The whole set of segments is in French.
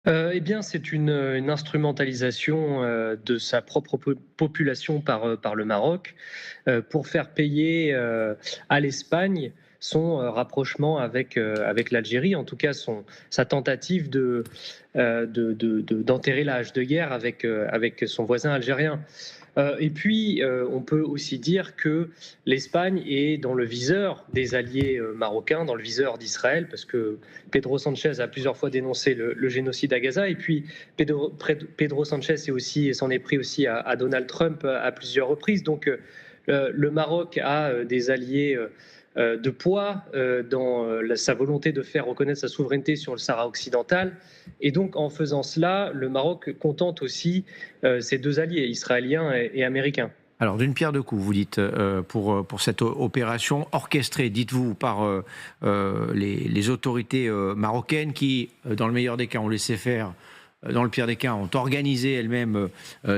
Eh bien, c'est une instrumentalisation, de sa propre population par le Maroc, pour faire payer, à l'Espagne son, rapprochement avec l'Algérie, en tout cas sa tentative d'enterrer la hache de guerre avec son voisin algérien. Et puis, on peut aussi dire que l'Espagne est dans le viseur des alliés marocains, dans le viseur d'Israël, parce que Pedro Sanchez a plusieurs fois dénoncé le génocide à Gaza, et puis Pedro Sanchez s'en est pris aussi à Donald Trump à plusieurs reprises. Donc, le Maroc a des alliés de poids dans sa volonté de faire reconnaître sa souveraineté sur le Sahara occidental. Et donc, en faisant cela, le Maroc contente aussi ses deux alliés, israéliens et américains. Alors, d'une pierre deux coups, vous dites, pour cette opération orchestrée, dites-vous, par les autorités marocaines qui, dans le meilleur des cas, ont laissé faire, dans le pire des cas, ont organisé elles-mêmes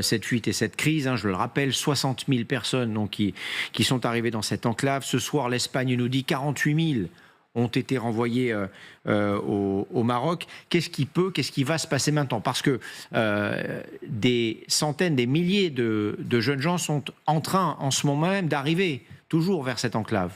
cette fuite et cette crise. Hein, je le rappelle, 60 000 personnes donc, qui sont arrivées dans cette enclave. Ce soir, l'Espagne nous dit 48 000 ont été renvoyés au Maroc. Qu'est-ce qui va se passer maintenant? Parce que des centaines, des milliers de jeunes gens sont en train, en ce moment même, d'arriver toujours vers cette enclave.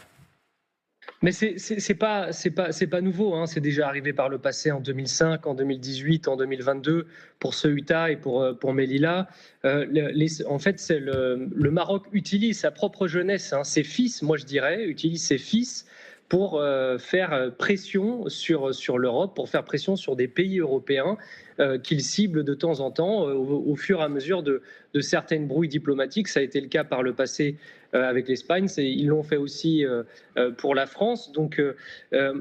Mais c'est pas nouveau, hein. C'est déjà arrivé par le passé en 2005, en 2018, en 2022 pour Ceuta et pour Melilla. En fait, le Maroc utilise sa propre jeunesse, hein, ses fils, moi je dirais, utilise ses fils pour faire pression sur l'Europe, pour faire pression sur des pays européens qu'il cible de temps en temps au fur et à mesure de certaines brouilles diplomatiques. Ça a été le cas par le passé avec l'Espagne, ils l'ont fait aussi pour la France. Donc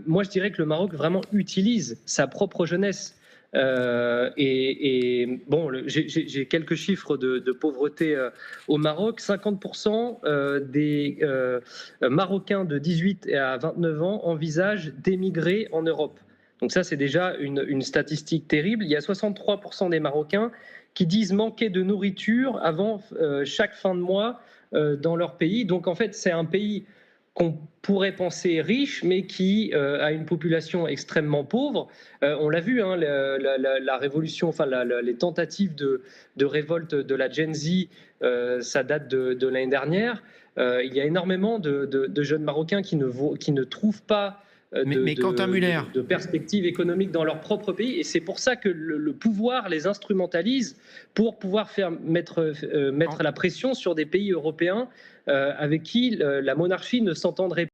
moi je dirais que le Maroc vraiment utilise sa propre jeunesse. Bon, j'ai quelques chiffres de pauvreté au Maroc. 50% des Marocains de 18 à 29 ans envisagent d'émigrer en Europe. Donc ça, c'est déjà une statistique terrible. Il y a 63% des Marocains qui disent manquer de nourriture avant chaque fin de mois dans leur pays. Donc en fait, c'est un pays qu'on pourrait penser riche, mais qui a une population extrêmement pauvre. On l'a vu, hein, la révolution, enfin les tentatives de révolte de la Gen Z, ça date de l'année dernière. Il y a énormément de jeunes Marocains qui ne trouvent pas Mais Quentin Muller, de perspectives économiques dans leur propre pays. Et c'est pour ça que le pouvoir les instrumentalise pour pouvoir mettre la pression sur des pays européens avec qui la monarchie ne s'entendrait pas.